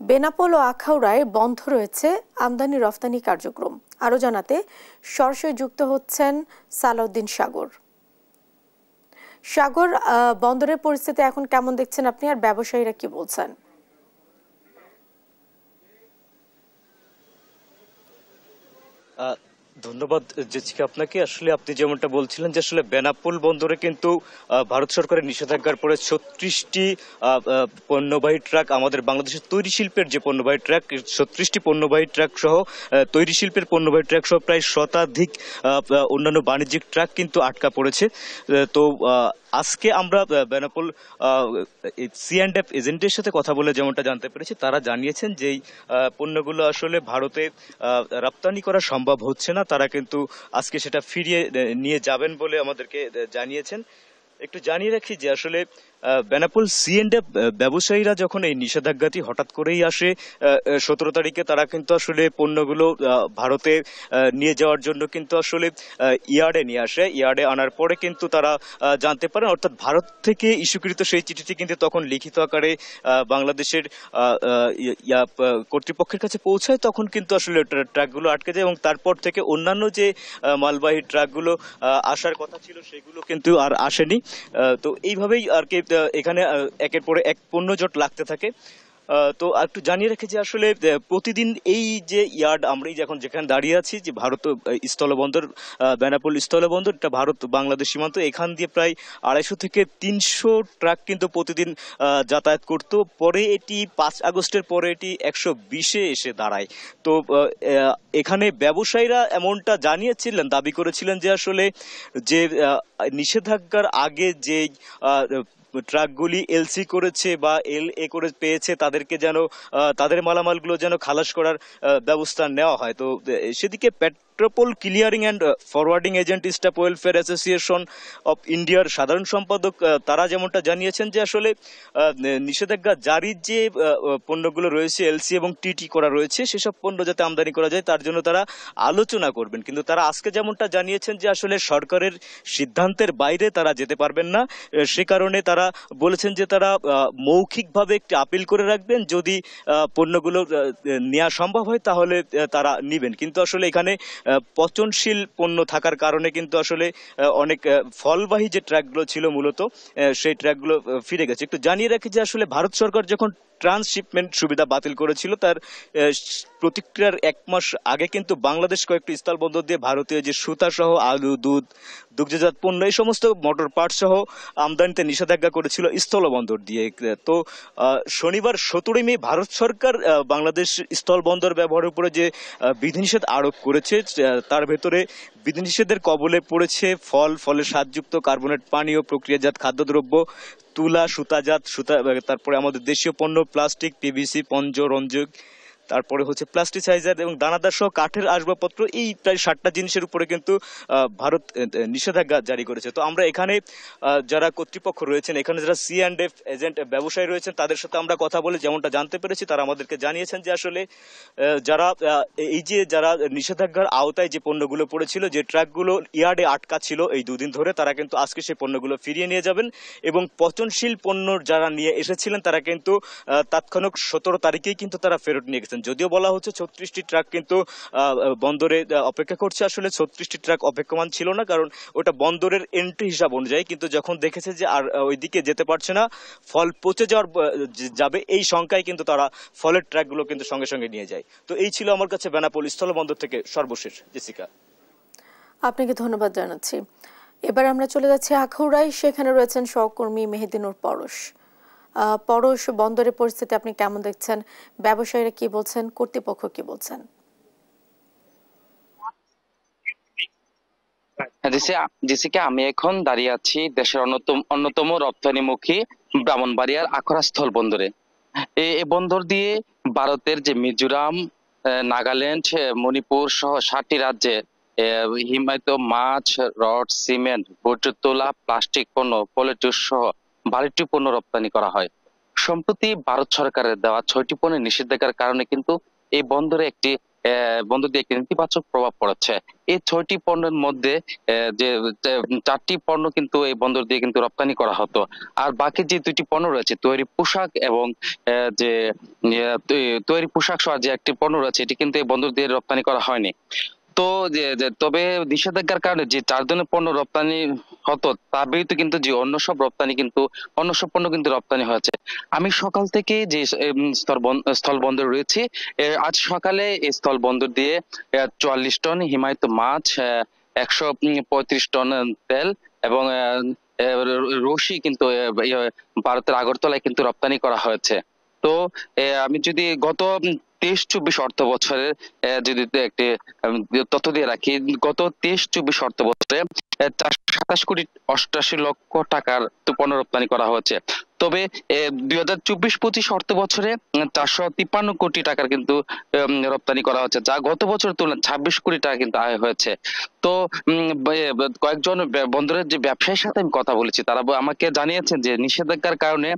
বেনাপোল ও আখাউড়ায় বন্ধ রয়েছে আমদানি রফতানি কার্যক্রম। আরো জানাতে সরাসরি যুক্ত হচ্ছেন সালাউদ্দিন সাগর। সাগর, বন্দরের পরিস্থিতি এখন কেমন দেখছেন আপনি, আর ব্যবসায়ীরা কি বলছেন? ধন্যবাদ জেসিকা আপনাকে। আসলে আপনি যেমনটা বলছিলেন যে আসলে বেনাপোল বন্দরে কিন্তু ভারত সরকারের নিষেধাজ্ঞার পরে ৩৬টি পণ্যবাহী ট্রাক, আমাদের বাংলাদেশের তৈরি শিল্পের যে পণ্যবাহী ট্রাক, ৩৬টি পণ্যবাহী ট্রাক সহ তৈরি শিল্পের পণ্যবাহী ট্রাক সহ প্রায় শতাধিক অন্যান্য বাণিজ্যিক ট্রাক কিন্তু আটকা পড়েছে। তো আজকে আমরা বেনাপোল C&F এজেন্টের সাথে কথা বলে যেমনটা জানতে পেরেছি, তারা জানিয়েছেন যে এই পণ্যগুলো আসলে ভারতে রপ্তানি করা সম্ভব হচ্ছে না। তারা কিন্তু আজকে সেটা ফিরিয়ে নিয়ে যাবেন বলে আমাদেরকে জানিয়েছেন। একটু জানিয়ে রাখি যে আসলে বেনাপোল C&F ব্যবসায়ীরা যখন এই নিষেধাজ্ঞাটি হঠাৎ করেই আসে ১৭ তারিখে, তারা কিন্তু আসলে পণ্যগুলো ভারতে নিয়ে যাওয়ার জন্য কিন্তু আসলে ইয়ার্ডে নিয়ে আসে। ইয়ার্ডে আনার পরে কিন্তু তারা জানতে পারেন, অর্থাৎ ভারত থেকে ইস্যুকৃত সেই চিঠিটি কিন্তু তখন লিখিত আকারে বাংলাদেশের কর্তৃপক্ষের কাছে পৌঁছায়। তখন কিন্তু আসলে ট্রাকগুলো আটকে যায় এবং তারপর থেকে অন্যান্য যে মালবাহী ট্রাকগুলো আসার কথা ছিল সেগুলো কিন্তু আর আসেনি। তো এইভাবেই আর কি এখানে একের পরে এক পণ্য জট লাগতে থাকে। তো একটু জানিয়ে রেখে যে আসলে প্রতিদিন এই যে ইয়ার্ড, আমরা এখন যেখানে দাঁড়িয়ে আছি, যে ভারত স্থলবন্দর, বেনাপোল স্থলবন্দর, এটা ভারত বাংলাদেশ সীমান্ত, এখান দিয়ে প্রায় ২৫০ থেকে ৩০০ ট্রাক কিন্তু প্রতিদিন যাতায়াত করতো। পরে এটি ৫ আগস্টের পরে এটি ১২০-এ এসে দাঁড়ায়। তো এখানে ব্যবসায়ীরা এমনটা জানিয়েছিলেন, দাবি করেছিলেন যে আসলে যে নিষেধাজ্ঞার আগে যে ট্রাকগুলি LC করেছে বা LA করে পেয়েছে, তাদেরকে যেন তাদের মালামালগুলো যেন খালাস করার ব্যবস্থা নেওয়া হয়। তো সেদিকে Petrapole clearing and forwarding agent staff welfare association of ইন্ডিয়ার সাধারণ সম্পাদক তারা যেমনটা জানিয়েছেন যে আসলে নিষেধাজ্ঞা জারির যে পণ্যগুলো রয়েছে LC এবং TT করা রয়েছে, সেসব পণ্য যাতে আমদানি করা যায় তার জন্য তারা আলোচনা করবেন। কিন্তু তারা আজকে যেমনটা জানিয়েছেন যে আসলে সরকারের সিদ্ধান্তের বাইরে তারা যেতে পারবেন না। সে কারণে তারা বলেছেন যে তারা মৌখিকভাবে একটি আপিল করে রাখবেন, যদি পণ্যগুলো নেওয়া সম্ভব হয় তাহলে তারা নিবেন। কিন্তু আসলে এখানে পচনশীল পণ্য থাকার কারণে কিন্তু আসলে অনেক ফলবাহী যে ট্রাকগুলো ছিল মূলত সেই ট্রাকগুলো ফিরে গেছে। একটু জানিয়ে রাখি যে আসলে ভারত সরকার যখন ট্রান্সশিপমেন্ট সুবিধা বাতিল করেছিল, তার প্রতিক্রিয়ার ১ মাস আগে কিন্তু বাংলাদেশ কয়েকটি স্থলবন্দর দিয়ে ভারতীয় যে সুতা সহ আলু, দুধ, দুগ্ধজাত পণ্য, এই সমস্ত মোটর পার্টস সহ আমদানিতে নিষেধাজ্ঞা করেছিল স্থলবন্দর দিয়ে। তো শনিবার ১৭ মে ভারত সরকার বাংলাদেশ স্থলবন্দর ব্যবহারের উপরে যে বিধিনিষেধ আরোপ করেছে, তার ভেতরে বিধিনিষেধের কবলে পড়েছে ফলের স্বাদযুক্ত কার্বনেট পানীয়, প্রক্রিয়াজাত খাদ্যদ্রব্য, তুলা, সুতা, তারপরে আমাদের দেশীয় পণ্য, প্লাস্টিক, PVC, পঞ্জ, রঞ্জক, তারপরে হচ্ছে প্লাস্টিসাইজার এবং দানাদার সহ কাঠের আসবাবপত্র। এই প্রায় ৬০টা জিনিসের উপরে কিন্তু ভারত নিষেধাজ্ঞা জারি করেছে। তো আমরা এখানে যারা কর্তৃপক্ষ রয়েছেন, এখানে যারা C&F এজেন্ট ব্যবসায়ী রয়েছেন, তাদের সাথে আমরা কথা বলে যেমনটা জানতে পেরেছি, তারা আমাদেরকে জানিয়েছেন যে আসলে যারা যারা নিষেধাজ্ঞার আওতায় যে পণ্যগুলো পড়েছিল, যে ট্রাকগুলো ইয়ার্ডে আটকা ছিল এই ২ দিন ধরে, তারা কিন্তু আজকে সেই পণ্যগুলো ফিরিয়ে নিয়ে যাবেন এবং পচনশীল পণ্য যারা নিয়ে এসেছিলেন তারা কিন্তু তাৎক্ষণিক ১৭ তারিখেই কিন্তু তারা ফেরত নিয়ে গেছেন। যদিও বলা হচ্ছে ৩৬টি ট্রাক কিন্তু বন্দরে অপেক্ষা করছে, আসলে ৩৬টি ট্রাক অপেক্ষমান ছিল না, কারণ ওটা বন্দরের এন্ট্রি হিসাব অনুযায়ী। কিন্তু যখন দেখেছে যে আর ওইদিকে যেতে পারছে না, ফল পচে যাবে এই শঙ্কায় কিন্তু তারা ফলের ট্রাকগুলো কিন্তু সঙ্গে সঙ্গে নিয়ে যায়। তো এই ছিল আমার কাছে বেনাপোল স্থলবন্দর থেকে সর্বশেষ। জেসিকা, আপনাকে ধন্যবাদ জানাচ্ছি। এবার আমরা চলে যাচ্ছি আখাউড়ায়, সেখানে রয়েছেন সহকর্মী মেহেদিনুর পরশ। পরশ, বন্দরের পরিস্থিতি আপনি কেমন দেখছেন? ব্যবসায়ীরা কি বলছেন, কর্তৃপক্ষ কি বলছেন? জেসিকা, আমি এখন দাঁড়িয়ে আছি দেশের অন্যতম রপ্তানিমুখী ব্রাহ্মণবাড়িয়ার আখাউড়া স্থল বন্দরে। এই বন্দর দিয়ে ভারতের যে মিজোরাম, নাগাল্যান্ড, মণিপুর সহ ৭টি রাজ্যে হিমায়িত মাছ, রড, সিমেন্ট, বর্জ্য তোলা, প্লাস্টিক পণ্য, ফলের জুস সহ ১২টি পণ্য রপ্তানি করা হয়। সম্প্রতি ভারত সরকারের দেওয়া ৬টি পণ্যের নিষেধাজ্ঞার কারণে কিন্তু এই বন্দরে একটি বন্দর দিয়ে একটি নেতিবাচক প্রভাব পড়েছে। এই ৬টি পণ্যের মধ্যে যে ৪টি পণ্য কিন্তু এই বন্দর দিয়ে কিন্তু রপ্তানি করা হতো। আর বাকি যে ২টি পণ্য রয়েছে তৈরি পোশাক এবং যে তৈরি পোশাক সহ যে একটি পণ্য রয়েছে এটি কিন্তু এই বন্দর দিয়ে রপ্তানি করা হয়নি। তো তবে নিষেধাজ্ঞার কারণে যে ৪ ধরনের পণ্য রপ্তানি হতো তার বিরুদ্ধে কিন্তু যে অন্য সব পণ্য কিন্তু রপ্তানি হয়েছে। আমি সকাল থেকে যে স্থল বন্দর রয়েছে, আজ সকালে এই স্থল বন্দর দিয়ে ৪৪ টন হিমায়িত মাছ, ১৩৫ টন তেল এবং রশি কিন্তু ভারতের আগরতলায় কিন্তু রপ্তানি করা হয়েছে। তো আমি যদি গত ২৩-২৪ অর্থ বছরের যদি একটি তথ্য দিয়ে রাখি, গত ২৩-২৪ অর্থ বছরে ৪২৭,৮৮,০০,০০০ টাকার পণ্য রপ্তানি করা হয়েছে। তবে ২০২৪-২৫ অর্থ বছরে ৪৫৩ কোটি টাকার কিন্তু রপ্তানি করা হচ্ছে, যা গত বছরের তুলনায় ২৬ কোটি টাকা কিন্তু আয় হয়েছে। তো কয়েকজন বন্দরের যে ব্যবসায়ীর সাথে আমি কথা বলেছি, তারা আমাকে জানিয়েছেন যে নিষেধাজ্ঞার কারণে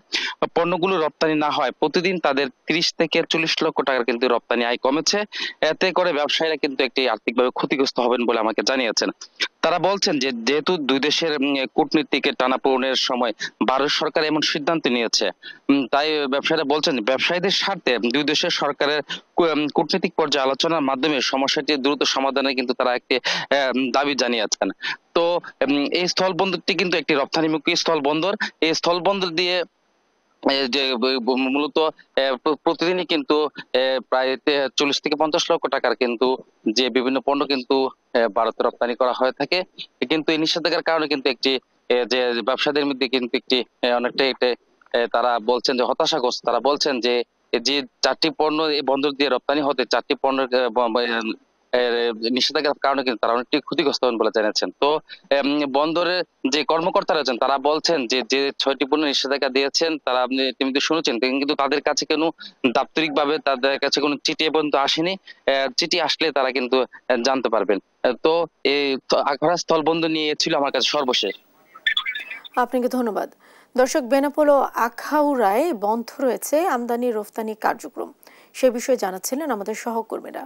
পণ্যগুলো রপ্তানি না হয় প্রতিদিন তাদের ৩০ থেকে ৪০ লক্ষ টাকার কিন্তু রপ্তানি আয় কমেছে। এতে করে ব্যবসায়ীরা কিন্তু একটি আর্থিকভাবে ক্ষতিগ্রস্ত হবেন বলে আমাকে জানিয়েছেন। তারা বলছেন যে যেহেতু দুই দেশের কূটনীতিক টানাপোড়েনের সময় ভারত সরকার এমন সিদ্ধান্ত নিয়েছে, তাই ব্যবসায়ীরা বলছেন ব্যবসায়ীদের স্বার্থে দুই দেশের সরকারের কূটনীতিক পর্যায়ে আলোচনার মাধ্যমে সমস্যাটি দ্রুত সমাধানে কিন্তু তারা একটি দাবি জানিয়েছেন। তো এই স্থল বন্দরটি কিন্তু একটি রপ্তানিমুখী স্থল বন্দর। এই স্থল বন্দর দিয়ে যে মূলত প্রতিদিনই কিন্তু প্রায় ৪০ থেকে ৫০ লক্ষ টাকার কিন্তু যে বিভিন্ন পণ্য কিন্তু ভারতে রপ্তানি করা হয়ে থাকে। কিন্তু এই নিষেধাজ্ঞার কারণে কিন্তু একটি যে ব্যবসায়ীদের মধ্যে কিন্তু একটি অনেকটাই তারা বলছেন যে হতাশাগ্রস্ত। তারা বলছেন যে ৪টি পণ্য এই বন্দর দিয়ে রপ্তানি হতে ৪টি পণ্যের নিষেধাজ্ঞার কারণে কিন্তু তারা অনেকটি ক্ষতিগ্রস্ত হন বলে জানিয়েছেন। তো বন্দরের যে কর্মকর্তারা আছেন তারা বলছেন যে ৬টি পণ্য নিষেধাজ্ঞা দিয়েছেন তারা, আপনি ইতিমধ্যে শুনেছেন, কিন্তু তাদের কাছে কোনো দাপ্তরিকভাবে তাদের কাছে কোনো চিঠি এ পর্যন্ত আসেনি। চিঠি আসলে তারা কিন্তু জানতে পারবেন। তো এই আখাউড়া স্থল বন্দর নিয়ে ছিল আমার কাছে সর্বশেষ। আপনাকে ধন্যবাদ। দর্শক, বেনাপোল ও আখাউড়ায় বন্ধ রয়েছে আমদানি রফতানি কার্যক্রম, সে বিষয়ে জানাচ্ছিলেন আমাদের সহকর্মীরা।